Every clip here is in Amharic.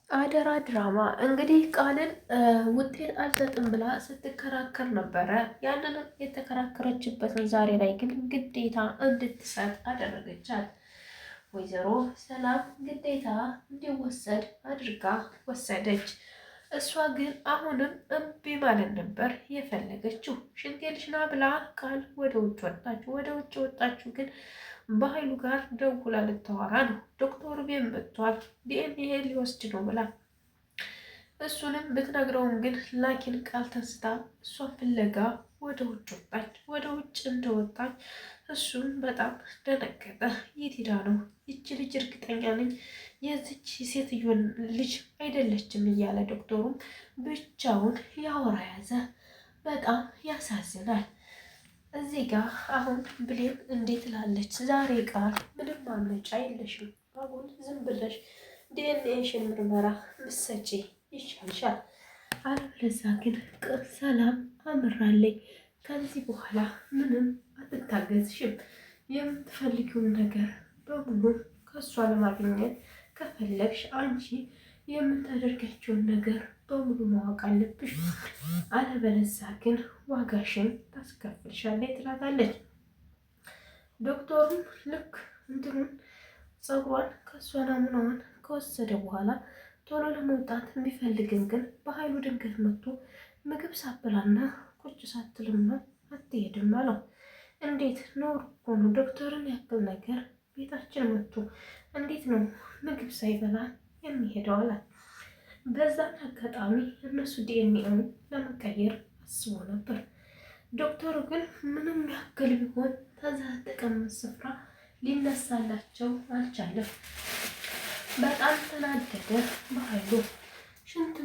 አደራ ድራማ እንግዲህ ቃልን ውጤት አልሰጥም ብላ ስትከራከር ነበረ። ያንንም የተከራከረችበትን ዛሬ ላይ ግን ግዴታ እንድትሰጥ አደረገቻት። ወይዘሮ ሰላም ግዴታ እንዲወሰድ አድርጋ ወሰደች። እሷ ግን አሁንም እምቢ ማለት ነበር የፈለገችው። ሽንቴ ልሽና ብላ ቃል ወደ ውጭ ወጣች። ወደ ውጭ ወጣችሁ ግን በኃይሉ ጋር ደውላ ልታወራ ነው። ዶክተሩ ቤት መጥቷል፣ ዲኤንኤ ሊወስድ ነው ብላ እሱንም ብትነግረውም ግን ላኪን ቃል ተንስታ እሷን ፍለጋ ወደ ውጭ ወጣች። ወደ ውጭ እንደወጣች እሱም በጣም ደነገጠ። የት ሄዳ ነው ይቺ ልጅ? እርግጠኛ ነኝ የዚች ሴትዮን ልጅ አይደለችም እያለ ዶክተሩም ብቻውን ያወራ ያዘ። በጣም ያሳዝናል። እዚህ ጋር አሁን ብሌን እንዴት ላለች ዛሬ ቃል ምንም ማምለጫ የለሽም። አሁን ዝም ብለሽ ዲኤንኤሽን ምርመራ ምሰጪ ይሻልሻል። አለበለዚያ ግን ሰላም አምራለኝ ከዚህ በኋላ ምንም አትታገዝሽም። የምትፈልጊውን ነገር በሙሉ ከእሷ ለማግኘት ከፈለግሽ አንቺ የምታደርጋቸውን ነገር በሙሉ ማወቅ አለብሽ። አለበለዚያ ግን ዋጋሽን ታስከፍልሻለች ትላታለች። ዶክተሩም ልክ እንትኑን ፀጉሯን ከእሷ ናሙናዋን ከወሰደ በኋላ ቶሎ ለመውጣት የሚፈልግን ግን በኃይሉ ድንገት መጥቶ ምግብ ሳትበላና ቁጭ ሳትልማ አትሄድም አለው። እንዴት ኖር እኮ ነው ዶክተርን ያክል ነገር ቤታችን መጥቶ እንዴት ነው ምግብ ሳይበላ የሚሄደው አላት። በዛን አጋጣሚ እነሱ ዲኤንኤውን ለመቀየር አስቦ ነበር። ዶክተሩ ግን ምንም ያክል ቢሆን ከዛ ተቀመጥ ስፍራ ሊነሳላቸው አልቻለም። በጣም ተናደደ በኃይሉ። ሽንት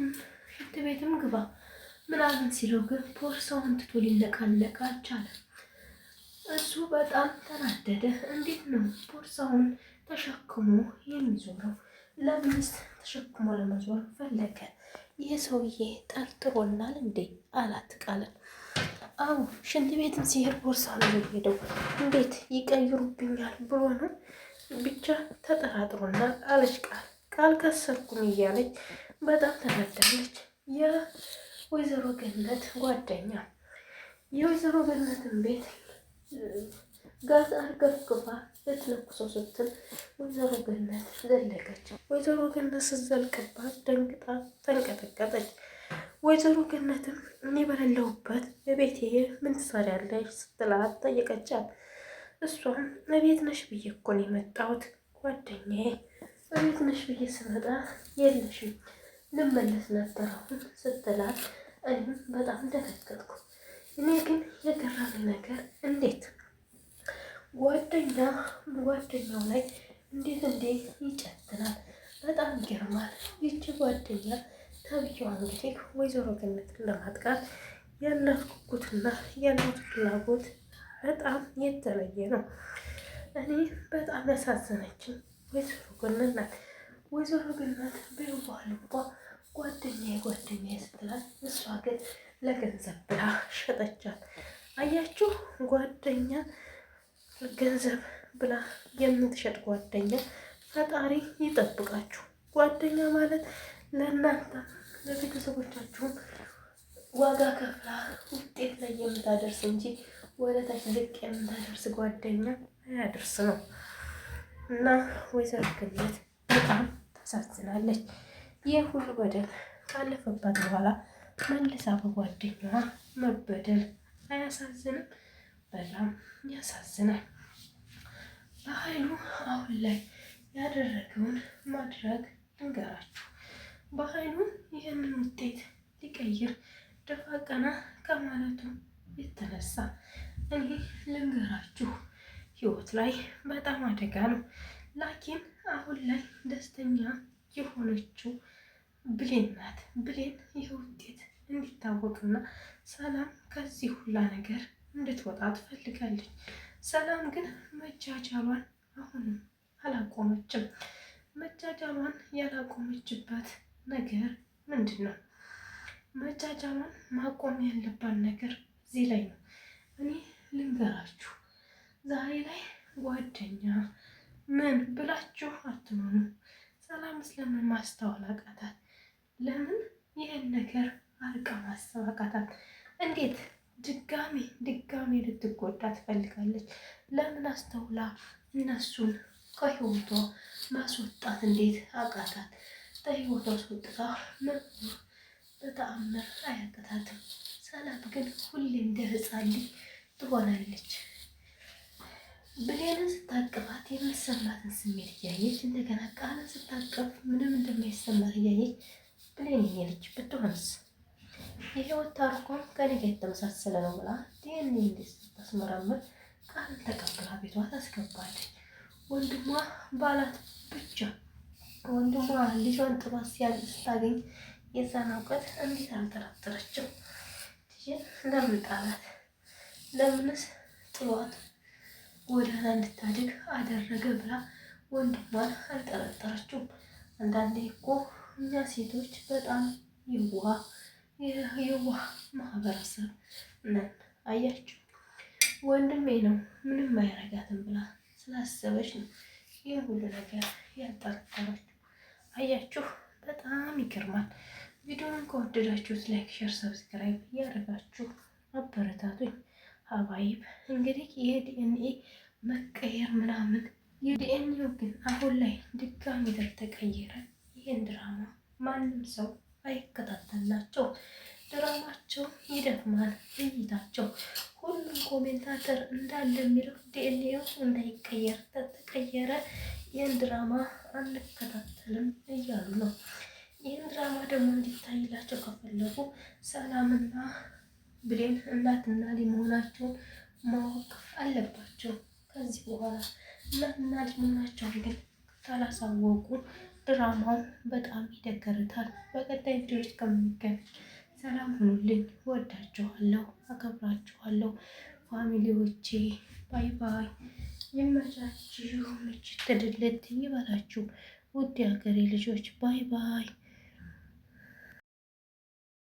ቤትም ግባ ምናምን ሲለው ግን ቦርሳውን ትቶ ሊነቃነቅ አልቻለም። እሱ በጣም ተናደደ። እንዴት ነው ቦርሳውን ተሸክሞ የሚዞረው? ለምንስ ተሸክሞ ለመዞር ፈለገ? ይህ ሰውዬ ጠርጥሮናል እንዴ አላት ቃልን። አዎ ሽንት ቤትም ሲሄድ ቦርሳ ነው የሚሄደው፣ እንዴት ይቀይሩብኛል ብሎ ነው ብቻ ተጠራጥሮናል አለች ቃል ከሰርኩኝ እያለች በጣም ተናዳለች። የወይዘሮ ገነት ጓደኛ የወይዘሮ ገነትን ቤት ጋዝ አርገፍግፋ ልትለኩሰው ስትል ወይዘሮ ገነት ዘለቀች። ወይዘሮ ገነት ስትዘልቅባት ደንግጣ ተንቀጠቀጠች። ወይዘሮ ገነትም እኔ በሌለሁበት በቤቴ ምን ትሰሪያለሽ ስትላት ጠየቀቻት። እሷም እቤት ነሽ ብዬ እኮ ነው የመጣሁት ጓደኛዬ፣ እቤት ነሽ ብዬ ስመጣ የለሽም ልመለስ ነበር አሁን ስትላት እኔም በጣም ደነገጥኩ። እኔ ግን የገረመኝ ነገር እንዴት ጓደኛው ላይ እንዴት ይጨትናል? በጣም ይገርማል። ይቺ ጓደኛ ተብዬዋ እንግዲህ ወይዘሮ ገነትን ለማጥቃት ያላት ጉጉትና ያላት ፍላጎት በጣም የተለየ ነው። እኔ በጣም ያሳዘነችኝ ወይዘሮ ገነት ናት። ወይዘሮ ገነት በየዋህ ልቧ ጓደኛዬ ስትላት እሷ ግን ለገንዘብ ብላ ሸጠቻት። አያችሁ ጓደኛ ገንዘብ ብላ የምትሸጥ ጓደኛ ፈጣሪ ይጠብቃችሁ። ጓደኛ ማለት ለእናንተ ለቤተሰቦቻችሁም ዋጋ ከፍላ ውጤት ላይ የምታደርስ እንጂ ወደታች ዝቅ የምታደርስ ጓደኛ አያደርስ ነው። እና ወይዘሮ ገነት በጣም ታሳዝናለች። ይህ ሁሉ በደል ካለፈባት በኋላ መልሳ በጓደኛዋ መበደል አያሳዝንም? በጣም ያሳዝናል። በኃይሉ አሁን ላይ ያደረገውን ማድረግ እንገራችሁ። በኃይሉ ይህንን ውጤት ሊቀይር ደፋ ቀና ከማለቱ የተነሳ እኔ ልንገራችሁ ህይወት ላይ በጣም አደጋ ነው። ላኪን አሁን ላይ ደስተኛ የሆነችው ብሌን ናት። ብሌን ይህ ውጤት እንዲታወቅና ሰላም ከዚህ ሁላ ነገር እንድትወጣ ትፈልጋለች። ሰላም ግን መጃጃሏን አሁንም አላቆመችም። መጃጃሏን ያላቆመችበት ነገር ምንድን ነው? መጃጃሏን ማቆም ያለባት ነገር እዚህ ላይ ነው። እኔ ልንገራችሁ ዛሬ ላይ ጓደኛ ምን ብላችሁ አትሆኑ። ሰላም ስለምን ማስተዋል አቃታት? ለምን ይህን ነገር አርቃ ማሰብ አቃታት? እንዴት ድጋሚ ልትጎዳ ትፈልጋለች? ለምን አስተውላ እነሱን ከህይወቷ ማስወጣት እንዴት አቃታት? ከህይወቷ አስወጥታ መኖር በተአምር አያቅታትም። ሰላም ግን ሁሌ እንደ ህፃን ልጅ ትሆናለች። ብሌንን ስታቅፋት የሚሰማትን ስሜት እያየች እንደገና ቃልን ስታቀፍ ምንም እንደማይሰማት እያየች ብሌን የኔ ልጅ ብትሆንስ የህይወት ታሪኳም ከኔ ጋር የተመሳሰለ ነው ብላ ዲኤንኤ እንዴት ስታስመረምር ቃልን ተቀብላ ቤቷ ታስገባለች። ወንድሟ ባላት ብቻ ወንድሟ ልጇን ጥሏት ሲያል ስታገኝ የዛን እውቀት እንዴት አልጠረጠረችም? ለምን ጣላት? ለምንስ ጥሏት ጎዳና እንድታድግ አደረገ ብላ ወንድሟን አልጠረጠረችውም? አንዳንዴ እኮ እኛ ሴቶች በጣም የዋህ ማህበረሰብ ነን። አያችሁ ወንድሜ ነው ምንም አያረጋትም ብላ ስላሰበች ነው ይህ ሁሉ ነገር ያልጠረጠረችው። አያችሁ በጣም ይገርማል። ቪዲዮውን ከወደዳችሁት ላይክ፣ ሼር፣ ሰብስክራይብ እያደረጋችሁ አበረታቱኝ። ሀባይብ እንግዲህ የዲኤንኤ መቀየር ምናምን የዲኤንኤው ግን አሁን ላይ ድጋሚ ተቀየረ። ይህን ድራማ ማንም ሰው አይከታተላቸው። ድራማቸው ይደክማል እይታቸው። ሁሉም ኮሜንታተር እንዳለ የሚለው ዲኤንኤው እንዳይቀየር ተቀየረ፣ ይህን ድራማ አንከታተልም እያሉ ነው። ይህን ድራማ ደግሞ እንዲታይላቸው ከፈለጉ ሰላምና ብሌን እናትና ልጅ መሆናቸውን ማወቅ አለባቸው። ከዚህ በኋላ እናትና ልጅ መሆናቸውን ግን ካላሳወቁ ድራማው በጣም ይደገርታል። በቀጣይ ቪዲዮዎች ከምንገናኝ ሰላም ሁኑልኝ። ወዳችኋለሁ፣ አከብራችኋለሁ ፋሚሊዎቼ። ባይ ባይ። ይመቻችሁ፣ ምችት ድልት ይበላችሁ ውድ ሀገሬ ልጆች። ባይ ባይ።